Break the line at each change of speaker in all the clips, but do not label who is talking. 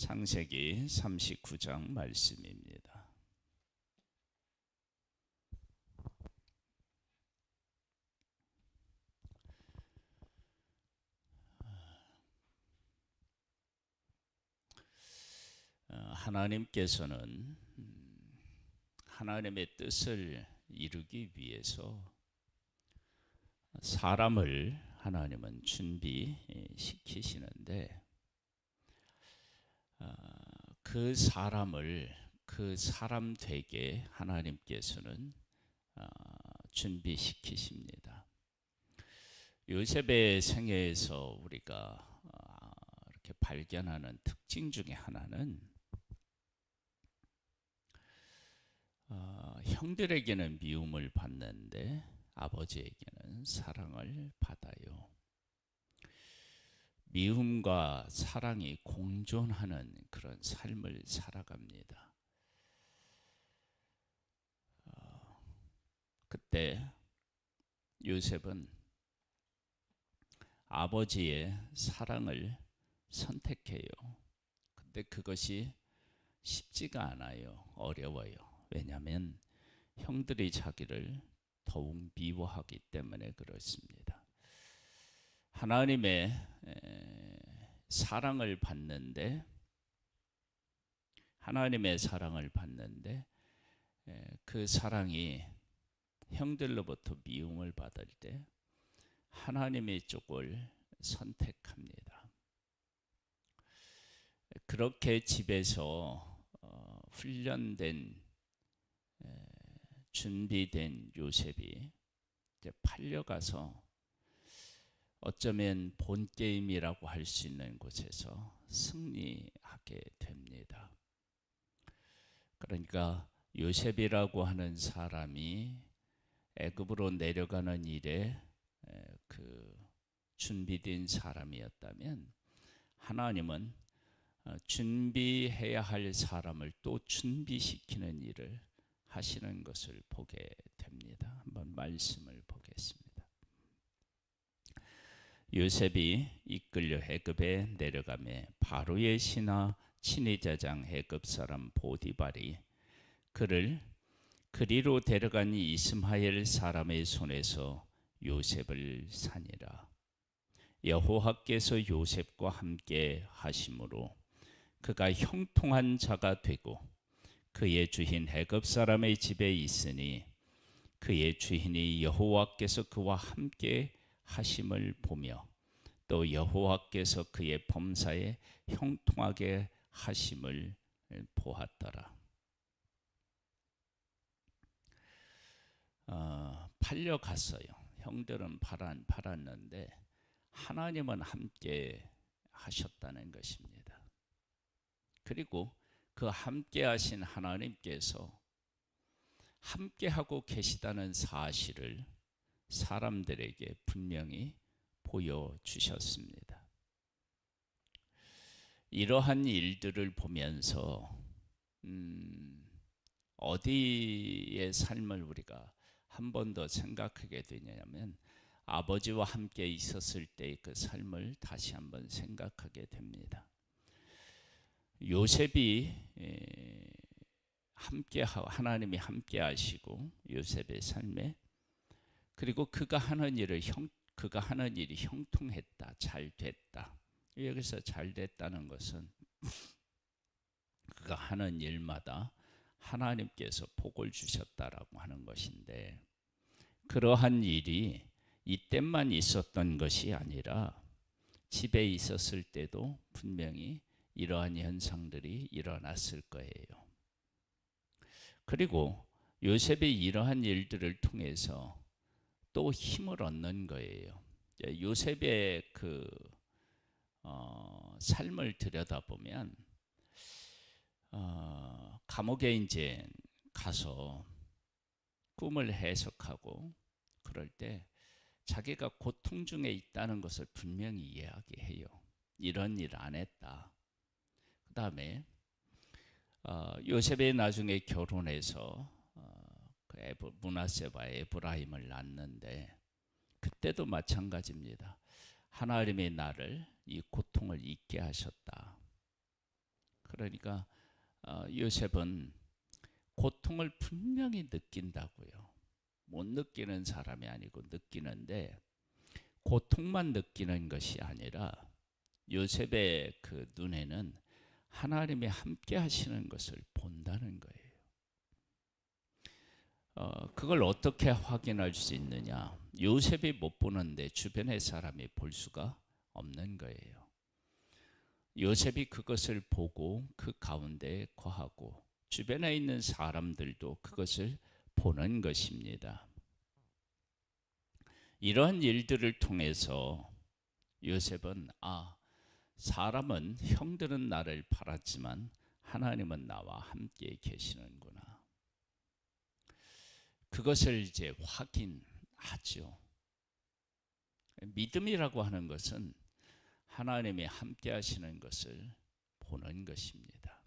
창세기 39장 말씀입니다. 하나님께서는 하나님의 뜻을 이루기 위해서 사람을 하나님은 준비시키시는데 그 사람을 그 사람 되게 하나님께서는 준비시키십니다. 요셉의 생애에서 우리가 이렇게 발견하는 특징 중에 하나는 형들에게는 미움을 받는데 아버지에게는 사랑을 받아요. 미움과 사랑이 공존하는 그런 삶을 살아갑니다. 그때 요셉은 아버지의 사랑을 선택해요. 근데 그것이 쉽지가 않아요. 어려워요. 왜냐하면 형들이 자기를 더욱 미워하기 때문에 그렇습니다. 하나님의 사랑을 받는데 그 사랑이 형들로부터 미움을 받을 때 하나님의 쪽을 선택합니다. 그렇게 집에서 훈련된 준비된 요셉이 이제 팔려가서 어쩌면 본게임이라고 할 수 있는 곳에서 승리하게 됩니다. 그러니까 요셉이라고 하는 사람이 애굽으로 내려가는 일에 그 준비된 사람이었다면 하나님은 준비해야 할 사람을 또 준비시키는 일을 하시는 것을 보게 됩니다. 한번 말씀을 보겠습니다. 요셉이 이끌려 애굽에 내려가매 바로의 신하 친위대장 애굽 사람 보디발이 그를 그리로 데려간 이스마엘 사람의 손에서 요셉을 사니라. 여호와께서 요셉과 함께 하심으로 그가 형통한 자가 되고 그의 주인 애굽 사람의 집에 있으니 그의 주인이 여호와께서 그와 함께 하심을 보며 또 여호와께서 그의 범사에 형통하게 하심을 보았더라. 팔려갔어요. 형들은 팔았는데 하나님은 함께 하셨다는 것입니다. 그리고 그 함께 하신 하나님께서 함께하고 계시다는 사실을 사람들에게 분명히 보여주셨습니다. 이러한 일들을 보면서 어디의 삶을 우리가 한 번 더 생각하게 되냐면 아버지와 함께 있었을 때의 그 삶을 다시 한번 생각하게 됩니다. 요셉이 하나님이 함께 하시고 요셉의 삶에 그리고 그가 하는 일이 형통했다, 잘 됐다. 여기서 잘 됐다는 것은 그가 하는 일마다 하나님께서 복을 주셨다라고 하는 것인데 그러한 일이 이때만 있었던 것이 아니라 집에 있었을 때도 분명히 이러한 현상들이 일어났을 거예요. 그리고 요셉이 이러한 일들을 통해서 또 힘을 얻는 거예요. 요셉의 그 삶을 들여다보면 감옥에 이제 가서 꿈을 해석하고 그럴 때 자기가 고통 중에 있다는 것을 분명히 이야기해요. 이런 일 안 했다. 그 다음에 요셉이 나중에 결혼해서 므낫세와 에브라임을 낳는데 그때도 마찬가지입니다. 하나님의 나를 이 고통을 잊게 하셨다. 그러니까 요셉은 고통을 분명히 느낀다고요. 못 느끼는 사람이 아니고 느끼는데, 고통만 느끼는 것이 아니라 요셉의 그 눈에는 하나님이 함께 하시는 것을 본다는 거예요. 그걸 어떻게 확인할 수 있느냐? 요셉이 못 보는데 주변의 사람이 볼 수가 없는 거예요. 요셉이 그것을 보고 그 가운데 거하고 주변에 있는 사람들도 그것을 보는 것입니다. 이러한 일들을 통해서 요셉은 사람은, 형들은 나를 팔았지만 하나님은 나와 함께 계시는구나. 그것을 이제 확인하죠. 믿음이라고 하는 것은 하나님이 함께 하시는 것을 보는 것입니다.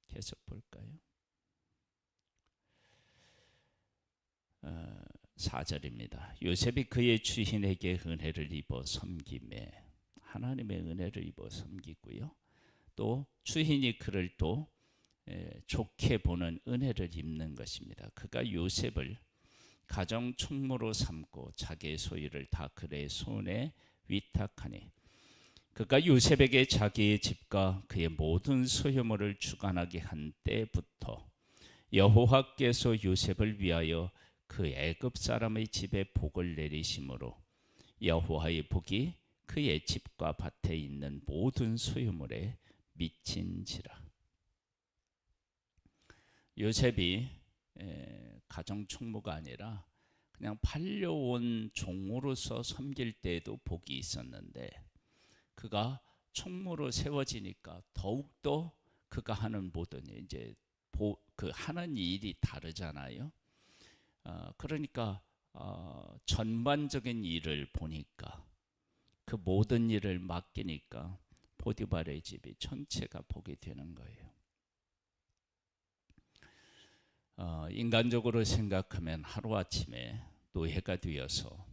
계속 볼까요? 4절입니다. 요셉이 그의 주인에게 은혜를 입어 섬기매, 하나님의 은혜를 입어 섬기고요. 또 주인이 그를 또 좋게 보는 은혜를 입는 것입니다. 그가 요셉을 가정 총무로 삼고 자기의 소유를 다 그의 손에 위탁하니, 그가 요셉에게 자기의 집과 그의 모든 소유물을 주관하게 한 때부터 여호와께서 요셉을 위하여 그 애굽 사람의 집에 복을 내리심으로 여호와의 복이 그의 집과 밭에 있는 모든 소유물에 미친지라. 요셉이 가정 총무가 아니라 그냥 팔려온 종으로서 섬길 때에도 복이 있었는데, 그가 총무로 세워지니까 더욱더 그가 하는 모든 이제 그 하는 일이 다르잖아요. 그러니까 전반적인 일을 보니까, 그 모든 일을 맡기니까 보디발의 집이 전체가 복이 되는 거예요. 인간적으로 생각하면 하루아침에 노예가 되어서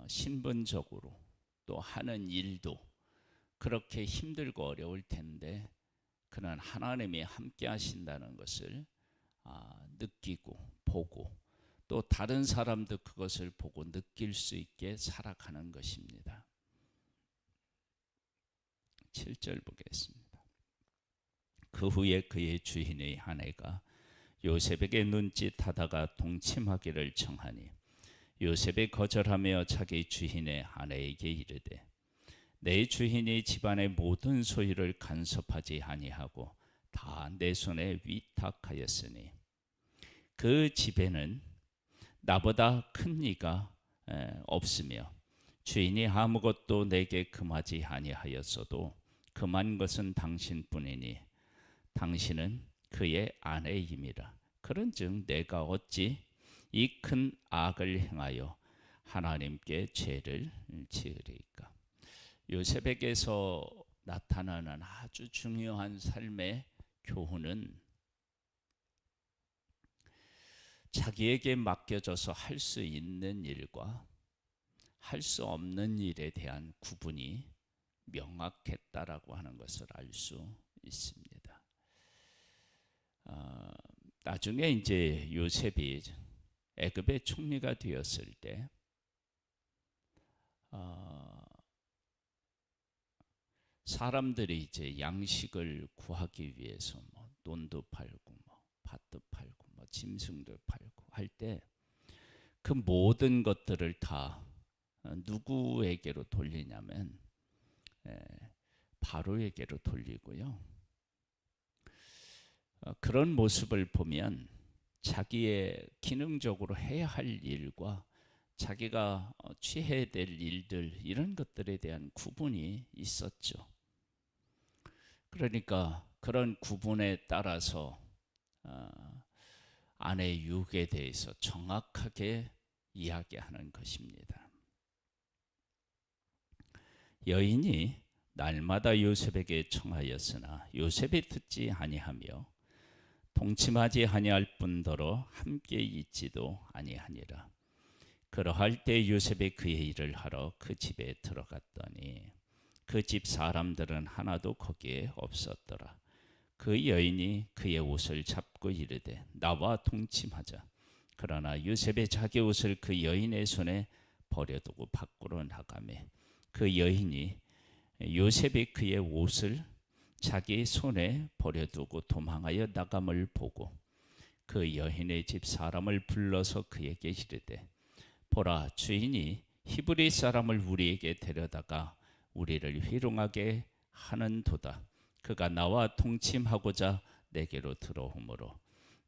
신분적으로 또 하는 일도 그렇게 힘들고 어려울 텐데, 그는 하나님이 함께 하신다는 것을 느끼고 보고, 또 다른 사람도 그것을 보고 느낄 수 있게 살아가는 것입니다. 7절 보겠습니다. 그 후에 그의 주인의 아내가 요셉에게 눈짓하다가 동침하기를 청하니, 요셉이 거절하며 자기 주인의 아내에게 이르되, 내 주인이 집안의 모든 소유를 간섭하지 아니하고 다 내 손에 위탁하였으니 그 집에는 나보다 큰 이가 없으며 주인이 아무것도 내게 금하지 아니하였어도 금한 것은 당신뿐이니 당신은 그의 아내임이라. 그런즉 내가 어찌 이 큰 악을 행하여 하나님께 죄를 지으리까. 요셉에게서 나타나는 아주 중요한 삶의 교훈은, 자기에게 맡겨져서 할 수 있는 일과 할 수 없는 일에 대한 구분이 명확했다라고 하는 것을 알 수 있습니다. 나중에 이제 요셉이 애굽의 총리가 되었을 때 사람들이 이제 양식을 구하기 위해서 논도 팔고 밭도 팔고 짐승도 팔고 할 때 그 모든 것들을 다 누구에게로 돌리냐면 바로에게로 돌리고요. 그런 모습을 보면 자기의 기능적으로 해야 할 일과 자기가 취해야 될 일들, 이런 것들에 대한 구분이 있었죠. 그러니까 그런 구분에 따라서 아내의 유혹에 대해서 정확하게 이야기하는 것입니다. 여인이 날마다 요셉에게 청하였으나 요셉이 듣지 아니하며 동침하지 아니할 뿐더러 함께 있지도 아니하니라. 그러할 때 요셉이 그의 일을 하러 그 집에 들어갔더니 그 집 사람들은 하나도 거기에 없었더라. 그 여인이 그의 옷을 잡고 이르되 나와 동침하자. 그러나 요셉의 자기 옷을 그 여인의 손에 버려두고 밖으로 나가매 그 여인이 요셉이 그의 옷을 자기 손에 버려두고 도망하여 나감을 보고 그 여인의 집 사람을 불러서 그에게 이르되 보라, 주인이 히브리 사람을 우리에게 데려다가 우리를 희롱하게 하는도다. 그가 나와 동침하고자 내게로 들어오므로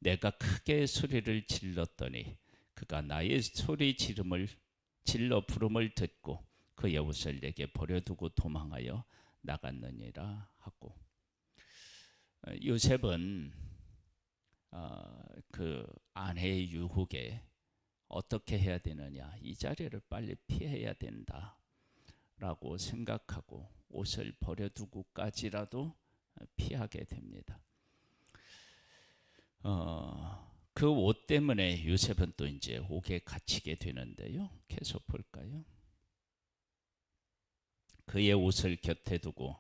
내가 크게 소리를 질렀더니 그가 나의 소리 질러 부름을 듣고 그의 옷을 내게 버려두고 도망하여 나갔느니라 하고, 요셉은 그 아내의 유혹에 어떻게 해야 되느냐, 이 자리를 빨리 피해야 된다라고 생각하고 옷을 버려두고까지라도 피하게 됩니다. 그 옷 때문에 요셉은 또 이제 옥에 갇히게 되는데요. 계속 볼까요? 그의 옷을 곁에 두고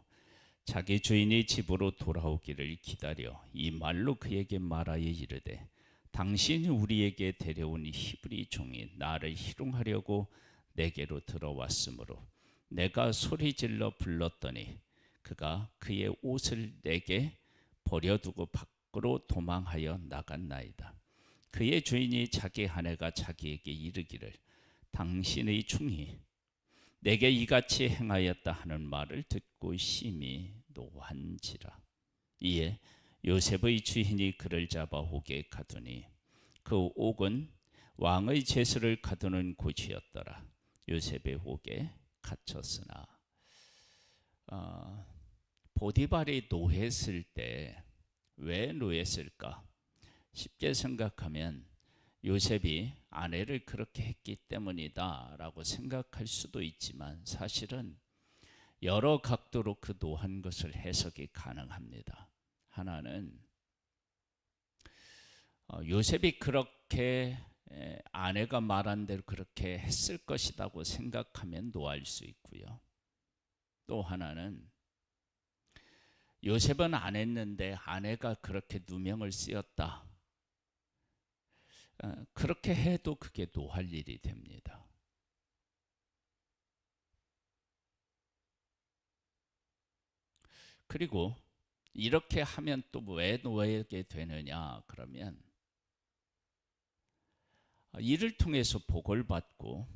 자기 주인이 집으로 돌아오기를 기다려 이 말로 그에게 말하여 이르되 당신이 우리에게 데려온 히브리 종이 나를 희롱하려고 내게로 들어왔으므로 내가 소리질러 불렀더니 그가 그의 옷을 내게 버려두고 밖으로 도망하여 나갔나이다. 그의 주인이 자기 아내가 자기에게 이르기를 당신의 종이 내게 이같이 행하였다 하는 말을 듣고 심히 노한지라. 이에 요셉의 주인이 그를 잡아 옥에 가두니 그 옥은 왕의 제수를 가두는 곳이었더라. 요셉의 옥에 갇혔으나 보디발이 노했을 때 왜 노했을까? 쉽게 생각하면 요셉이 아내를 그렇게 했기 때문이다 라고 생각할 수도 있지만 사실은 여러 각도로 그 노한 것을 해석이 가능합니다. 하나는 요셉이 그렇게 아내가 말한 대로 그렇게 했을 것이라고 생각하면 노할 수 있고요. 또 하나는 요셉은 안 했는데 아내가 그렇게 누명을 씌웠다. 그렇게 해도 그게 노할 일이 됩니다. 그리고 이렇게 하면 또 왜 노하게 되느냐 그러면 이를 통해서 복을 받고,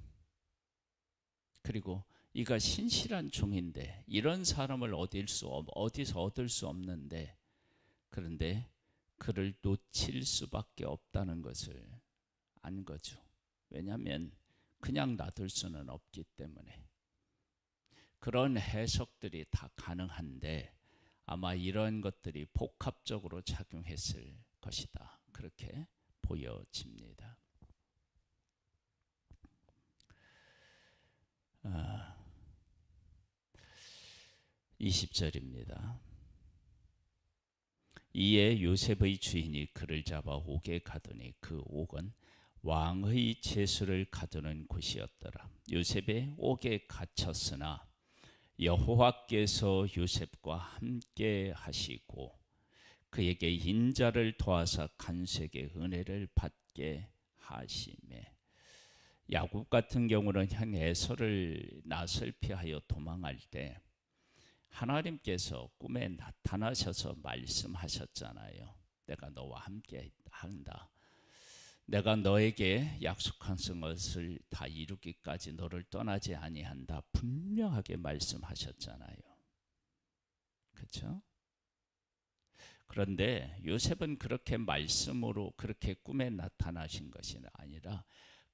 그리고 이가 신실한 종인데 이런 사람을 어디서 얻을 수 없는데, 그런데 그를 놓칠 수밖에 없다는 것을 안 거죠. 왜냐하면 그냥 놔둘 수는 없기 때문에. 그런 해석들이 다 가능한데 아마 이런 것들이 복합적으로 작용했을 것이다, 그렇게 보여집니다. 20절입니다. 이에 요셉의 주인이 그를 잡아 옥에 가두니 그 옥은 왕의 제수를 가두는 곳이었더라. 요셉의 옥에 갇혔으나 여호와께서 요셉과 함께 하시고 그에게 인자를 도와서 간수에게 은혜를 받게 하시매. 야곱 같은 경우는 형 에서를 낯을 피하여 도망할 때 하나님께서 꿈에 나타나셔서 말씀하셨잖아요. 내가 너와 함께 한다. 내가 너에게 약속한 것을 다 이루기까지 너를 떠나지 아니한다. 분명하게 말씀하셨잖아요. 그렇죠? 그런데 요셉은 그렇게 말씀으로 그렇게 꿈에 나타나신 것이 아니라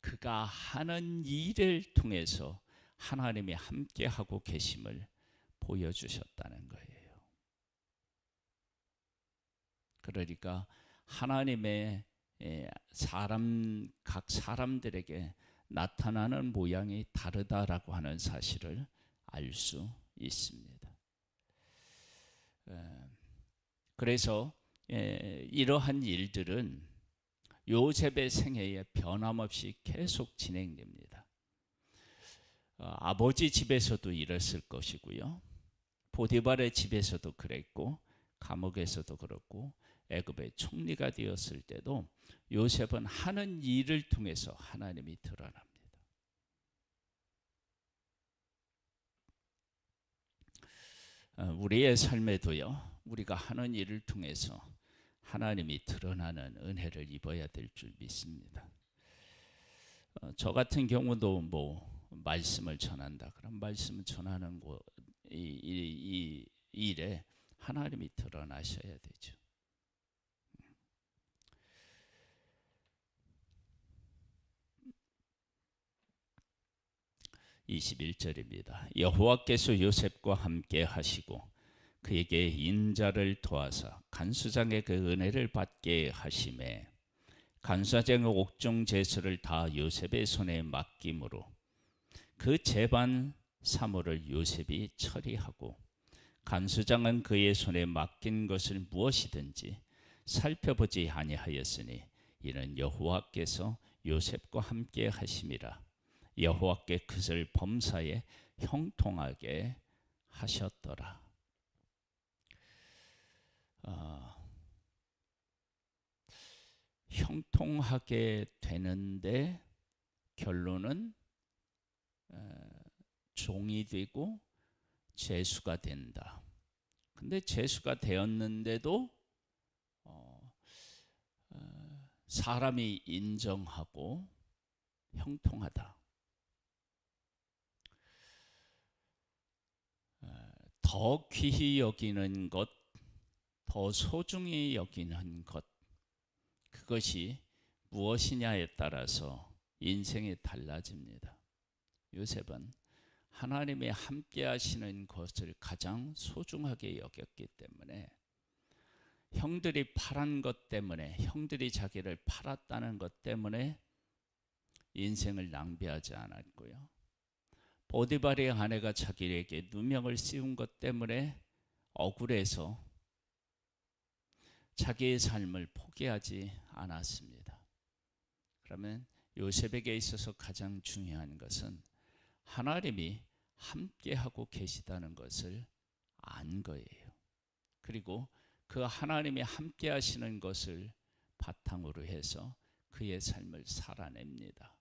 그가 하는 일을 통해서 하나님이 함께하고 계심을 보여주셨다는 거예요. 그러니까 하나님의 각 사람들에게 나타나는 모양이 다르다라고 하는 사실을 알 수 있습니다. 그래서 이러한 일들은 요셉의 생애에 변함없이 계속 진행됩니다. 아버지 집에서도 이랬을 것이고요. 보디발의 집에서도 그랬고 감옥에서도 그렇고 애굽의 총리가 되었을 때도 요셉은 하는 일을 통해서 하나님이 드러납니다. 우리의 삶에도요, 우리가 하는 일을 통해서 하나님이 드러나는 은혜를 입어야 될 줄 믿습니다. 저 같은 경우도 말씀을 전한다. 그럼 말씀을 전하는 이 일에 하나님이 드러나셔야 되죠. 21절입니다. 여호와께서 요셉과 함께 하시고 그에게 인자를 도와서 간수장의 그 은혜를 받게 하심에 간수장의 옥중 제수를 다 요셉의 손에 맡김으로 그 제반 사물을 요셉이 처리하고 간수장은 그의 손에 맡긴 것을 무엇이든지 살펴보지 아니하였으니 이는 여호와께서 요셉과 함께 하심이라. 여호와께 그것을 범사에 형통하게 하셨더라. 형통하게 되는데 결론은 종이 되고 제수가 된다. 근데 제수가 되었는데도 사람이 인정하고 형통하다. 더 귀히 여기는 것, 더 소중히 여기는 것, 그것이 무엇이냐에 따라서 인생이 달라집니다. 요셉은 하나님이 함께 하시는 것을 가장 소중하게 여겼기 때문에 형들이 팔은 것 때문에, 형들이 자기를 팔았다는 것 때문에 인생을 낭비하지 않았고요. 보디발의 아내가 자기에게 누명을 씌운 것 때문에 억울해서 자기의 삶을 포기하지 않았습니다. 그러면 요셉에게 있어서 가장 중요한 것은 하나님이 함께하고 계시다는 것을 안 거예요. 그리고 그 하나님이 함께 하시는 것을 바탕으로 해서 그의 삶을 살아냅니다.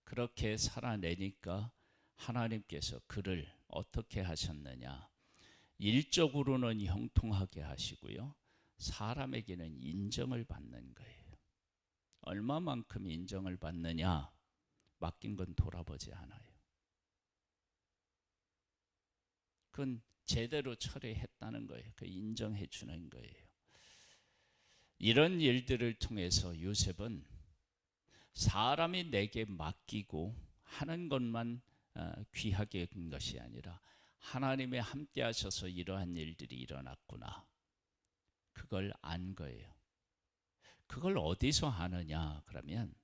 그렇게 살아내니까 하나님께서 그를 어떻게 하셨느냐? 일적으로는 형통하게 하시고요. 사람에게는 인정을 받는 거예요. 얼마만큼 인정을 받느냐? 맡긴 건 돌아보지 않아요. 그건 제대로 처리했다는 거예요. 그 인정해 주는 거예요. 이런 일들을 통해서 요셉은 사람이 내게 맡기고 하는 것만 귀하게 된 것이 아니라 하나님이 함께 하셔서 이러한 일들이 일어났구나. 그걸 안 거예요. 그걸 어디서 아느냐? 그러면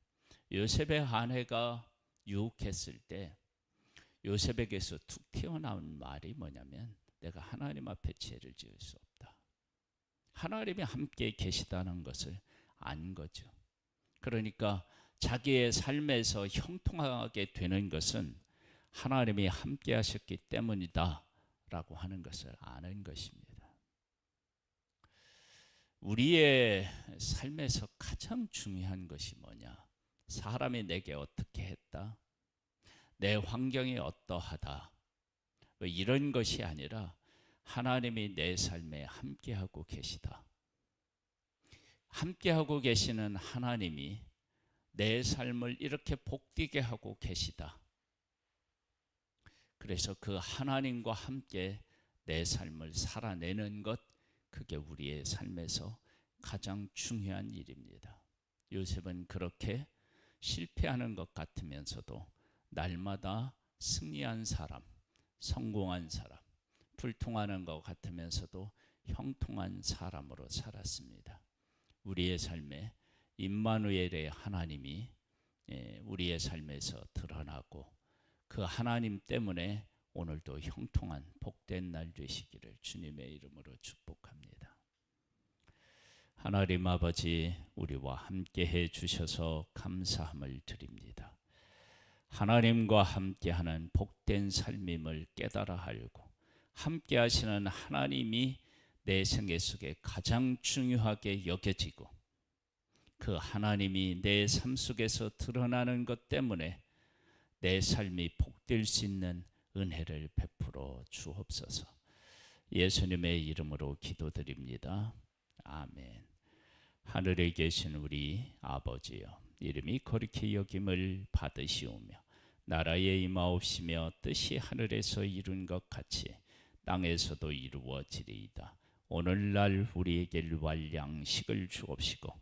요셉의 아내가 유혹했을 때 요셉에게서 툭 튀어나온 말이 뭐냐면 내가 하나님 앞에 죄를 지을 수 없다. 하나님이 함께 계시다는 것을 안 거죠. 그러니까 자기의 삶에서 형통하게 되는 것은 하나님이 함께 하셨기 때문이다 라고 하는 것을 아는 것입니다. 우리의 삶에서 가장 중요한 것이 뭐냐? 사람이 내게 어떻게 했다? 내 환경이 어떠하다? 이런 것이 아니라 하나님이 내 삶에 함께하고 계시다. 함께하고 계시는 하나님이 내 삶을 이렇게 복되게 하고 계시다. 그래서 그 하나님과 함께 내 삶을 살아내는 것, 그게 우리의 삶에서 가장 중요한 일입니다. 요셉은 그렇게 실패하는 것 같으면서도 날마다 승리한 사람, 성공한 사람, 불통하는 것 같으면서도 형통한 사람으로 살았습니다. 우리의 삶에 임마누엘의 하나님이 우리의 삶에서 드러나고 그 하나님 때문에 오늘도 형통한 복된 날 되시기를 주님의 이름으로 축복합니다. 하나님 아버지, 우리와 함께 해 주셔서 감사함을 드립니다. 하나님과 함께하는 복된 삶임을 깨달아 알고 함께 하시는 하나님이 내 생애 속에 가장 중요하게 여겨지고 그 하나님이 내 삶 속에서 드러나는 것 때문에 내 삶이 복될 수 있는 은혜를 베풀어 주옵소서. 예수님의 이름으로 기도드립니다. 아멘. 하늘에 계신 우리 아버지여, 이름이 거룩히 여김을 받으시오며 나라에 임하옵시며 뜻이 하늘에서 이룬 것 같이 땅에서도 이루어지리이다. 오늘날 우리에게 일용할 양식을 주옵시고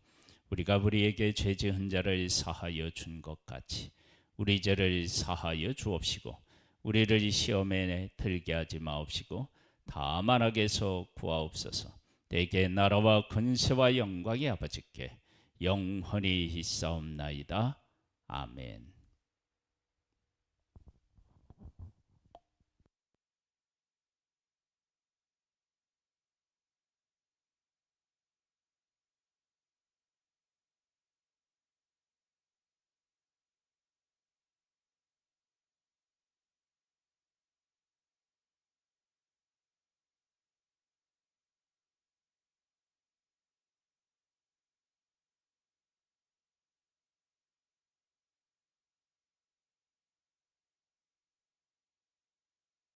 우리가 우리에게 죄 지은 자를 사하여 준 것 같이 우리 죄를 사하여 주옵시고 우리를 시험에 들게 하지 마옵시고 다만 악에서 구하옵소서. 내게 나라와 권세와 영광이 아버지께 영원히 있사옵나이다. 아멘.